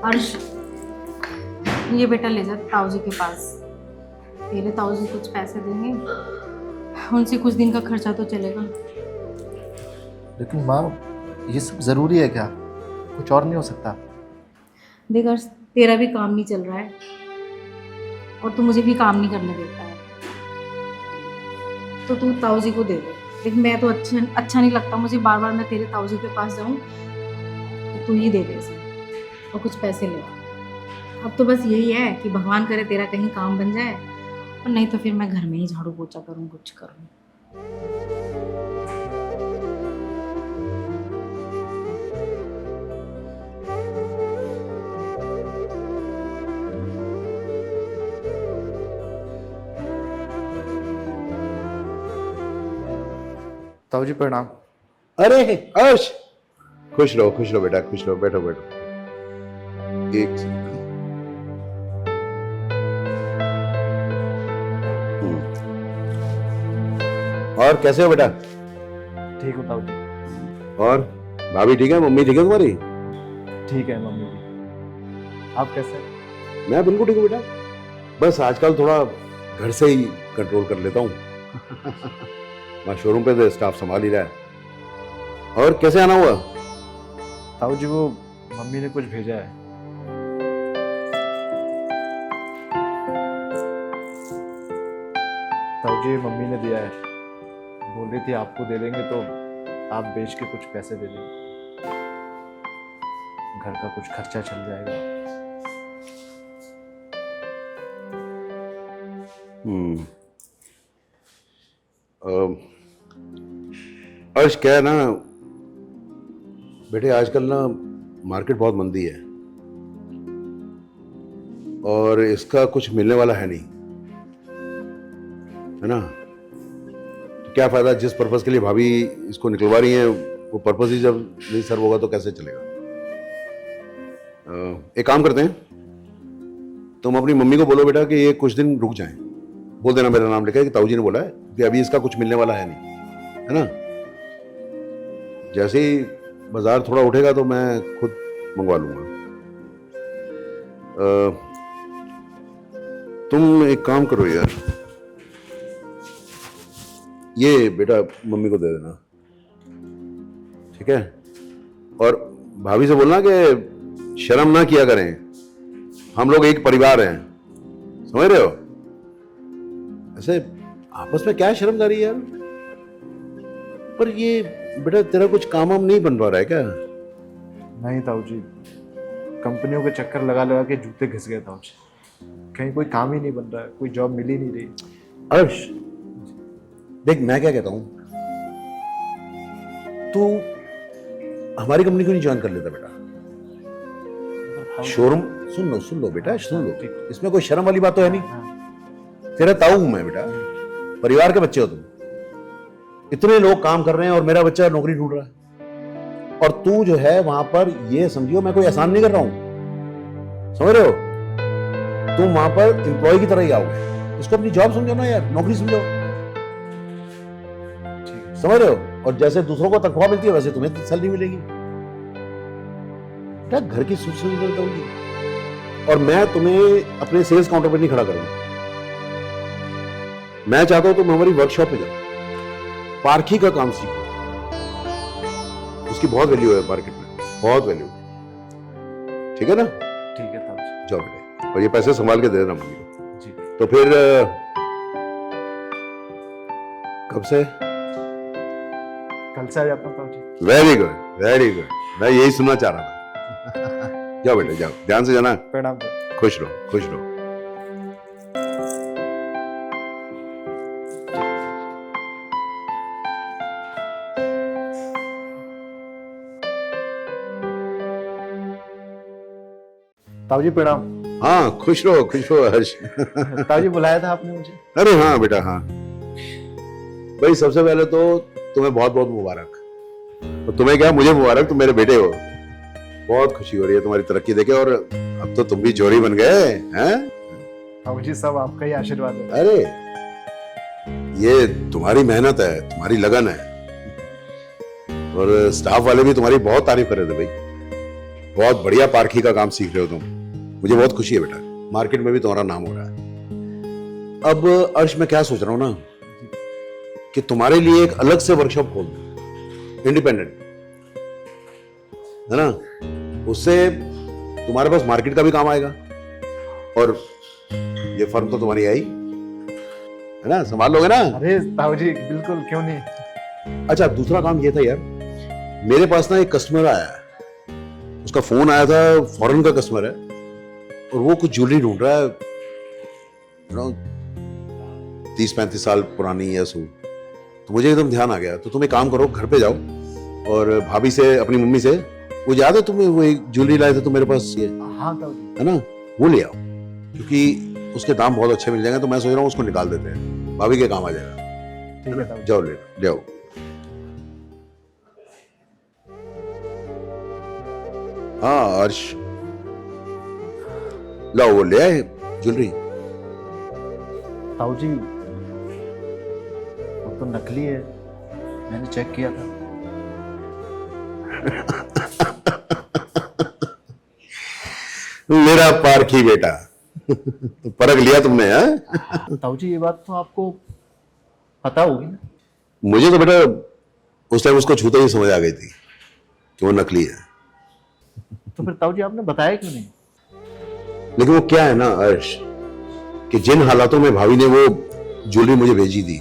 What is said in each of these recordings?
अर्श, ये बेटा ले जा ताऊ जी के पास। तेरे ताऊ जी कुछ पैसे देंगे, उनसे कुछ दिन का खर्चा तो चलेगा। लेकिन माँ, ये सब ज़रूरी है क्या? कुछ और नहीं हो सकता? देख अर्श, तेरा भी काम नहीं चल रहा है और तू मुझे भी काम नहीं करने देता है, तो तू ताऊ जी को दे दे। देख मैं तो अच्छा नहीं लगता मुझे बार बार मैं तेरे ताऊ जी के पास जाऊँ, तो तू ही दे दे इसे और कुछ पैसे ले आ। अब तो बस यही है कि भगवान करे तेरा कहीं काम बन जाए, और नहीं तो फिर मैं घर में ही झाड़ू पोछा करूँ, कुछ करूँ। ताऊ जी प्रणाम। अरे अर्श, खुश रहो बेटा, खुश रहो। बैठो बैठो। एक सेकंड। और कैसे हो बेटा? ठीक हो ताऊ जी? और भाभी ठीक है? मम्मी ठीक है तुम्हारी? ठीक है मम्मी भी। आप कैसे हैं? मैं बिल्कुल ठीक हूँ बेटा। बस आजकल थोड़ा घर से ही कंट्रोल कर लेता हूँ। वहाँ शोरूम पे तो स्टाफ संभाल ही रहा है। और कैसे आना हुआ? ताऊ जी वो मम्मी ने कुछ भेजा है। ताऊ जी मम्मी ने दिया है, बोल रही थी आपको दे देंगे तो आप बेच के कुछ पैसे दे देंगे, घर का कुछ खर्चा चल जाएगा। अर्श क्या है ना बेटे, आजकल ना मार्केट बहुत मंदी है और इसका कुछ मिलने वाला है नहीं, है ना? तो क्या फायदा, जिस पर्पस के लिए भाभी इसको निकलवा रही हैं वो पर्पस ही जब नहीं सर्व होगा तो कैसे चलेगा? एक काम करते हैं, तुम अपनी मम्मी को बोलो बेटा कि ये कुछ दिन रुक जाएं। बोल देना मेरा नाम लेकर कि ताऊ जी ने बोला है कि अभी इसका कुछ मिलने वाला है नहीं, है ना? जैसे ही बाजार थोड़ा उठेगा तो मैं खुद मंगवा लूंगा। तुम एक काम करो यार, ये बेटा मम्मी को दे देना, ठीक है? और भाभी से बोलना कि शर्म ना किया करें, हम लोग एक परिवार हैं, समझ रहे हो? ऐसे आपस में क्या शर्मदारी यार? पर ये बेटा तेरा कुछ काम वाम नहीं बन पा रहा है क्या? नहीं ताऊ जी, कंपनियों के चक्कर लगा लगा के जूते घिस गए ताऊ जी, कहीं कोई काम ही नहीं बन रहा है, कोई जॉब मिल ही नहीं रही। अर्श देख, मैं क्या कहता हूं, तू हमारी कंपनी क्यों नहीं ज्वाइन कर लेता बेटा? शोरूम सुन लो बेटा, सुन लो, इसमें कोई शर्म वाली बात तो है नहीं। तेरा ताऊ हूं मैं बेटा, परिवार के बच्चे हो तुम। इतने लोग काम कर रहे हैं और मेरा बच्चा नौकरी ढूंढ रहा है, और तू जो है वहां पर, ये समझियो मैं कोई एहसान नहीं कर रहा हूं, समझ रहे हो? तुम वहां पर एम्प्लॉय की तरह ही आओगे, इसको अपनी जॉब समझो ना यार, नौकरी समझो, समझ रहे हो? और जैसे दूसरों को तनख्वाह मिलती है वैसे तुम्हें सैलरी मिलेगी। क्या घर की सुख सुविधा होगी। और मैं तुम्हें अपने सेल्स काउंटर पर नहीं खड़ा करूंगा, मैं चाहता हूं तुम हमारी वर्कशॉप पे जाओ, पारखी का काम सीखो, उसकी बहुत वैल्यू है मार्केट में, बहुत वैल्यू, ठीक है ना? ठीक है ताऊ जी। जाओ बेटे, और ये पैसे संभाल के दे देना मम्मी को। जी। तो फिर कब से? कल से आ जाता हूँ ताऊ जी। वेरी गुड वेरी गुड, मैं यही सुनना चाह रहा था। जाओ बेटे जाओ, ध्यान से जाना। प्रणाम। खुश रहो खुश रहो। ताऊ जी प्रणाम। हाँ खुश रहो हर्ष। ताऊ जी बुलाया था आपने मुझे? अरे हाँ बेटा हाँ। भाई सबसे पहले तो तुम्हें बहुत बहुत मुबारक। तो तुम्हें क्या, मुझे मुबारक, तुम मेरे बेटे हो। बहुत खुशी हो रही है तुम्हारी तरक्की देखे, और अब तो तुम भी जोड़ी बन गए हैं। ताऊ जी सब आपका ही आशीर्वाद है। अरे ये तुम्हारी मेहनत है, तुम्हारी लगन है, और स्टाफ वाले भी तुम्हारी बहुत तारीफ कर रहे थे भाई, बहुत बढ़िया पारखी का काम सीख रहे हो तुम, मुझे बहुत खुशी है बेटा। मार्केट में भी तुम्हारा नाम हो रहा है। अब अर्श, मैं क्या सोच रहा हूँ ना कि तुम्हारे लिए एक अलग से वर्कशॉप खोल दूं, इंडिपेंडेंट, है ना। उससे तुम्हारे पास मार्केट का भी काम आएगा और ये फर्म तो तुम्हारी आई, है ना, संभाल लोगे ना। अरे ताऊ जी बिल्कुल, क्यों नहीं। अच्छा, दूसरा काम ये था यार, मेरे पास ना एक कस्टमर आया है, उसका फोन आया था, फॉरेन का कस्टमर है और वो कुछ ज्वेलरी ढूंढ रहा है, 30-35 साल पुरानी या सो। तो मुझे एकदम ध्यान आ गया, तो तुम एक काम करो, घर पे जाओ और भाभी से, अपनी मम्मी से, वो याद है तुम्हें वो एक ज्वेलरी लाए थे तो मेरे पास, ये हाँ ताऊ जी, है ना, वो ले आओ, क्योंकि उसके दाम बहुत अच्छे मिल जाएंगे। तो मैं सोच रहा हूँ उसको निकाल देते हैं, भाभी के काम आ जाएगा। ठीक है ताऊ जी। जाओ ले आओ। हाँ अर्श, लाओ, वो ले आए ज्वेलरी। ताऊ जी वो तो नकली है, मैंने चेक किया था। मेरा पारखी बेटा, तो परख लिया तुमने, हाँ? ताऊ जी ये बात तो आपको पता होगी ना। मुझे तो बेटा उस टाइम उसको छूते ही समझ आ गई थी कि वो नकली है। तो फिर ताऊ जी आपने बताया क्यों नहीं। लेकिन वो क्या है ना अर्श, कि जिन हालातों में भाभी ने वो ज्वेलरी मुझे भेजी थी,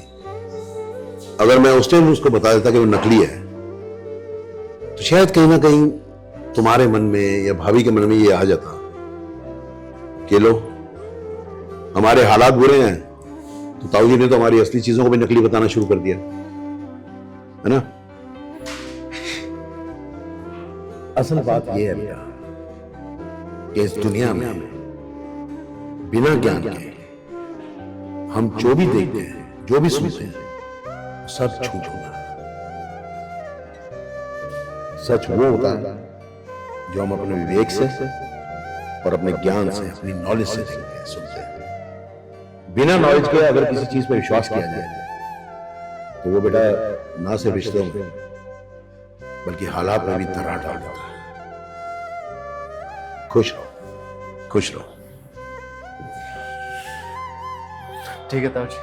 अगर मैं उस टाइम उसको बता देता कि वो नकली है, तो शायद कहीं ना कहीं तुम्हारे मन में या भाभी के मन में ये आ जाता कि लो, हमारे हालात बुरे हैं, तो ताऊ जी ने तो हमारी असली चीजों को भी नकली बताना शुरू कर दिया, है ना। असल बात यह है बेटा कि इस दुनिया में बिना ज्ञान के हम जो भी देखते हैं, जो भी सुनते हैं, सब झूठ होता है। सच वो होता है जो हम अपने विवेक से और अपने ज्ञान से, अपनी नॉलेज से देखते हैं, सुनते हैं। बिना नॉलेज के अगर किसी चीज पर विश्वास किया जाए तो वो बेटा ना सिर्फ रिश्तों में बल्कि हालात में भी दरार डाल देता है। खुश रहो, खुश रहो। ठीक है ताऊ जी।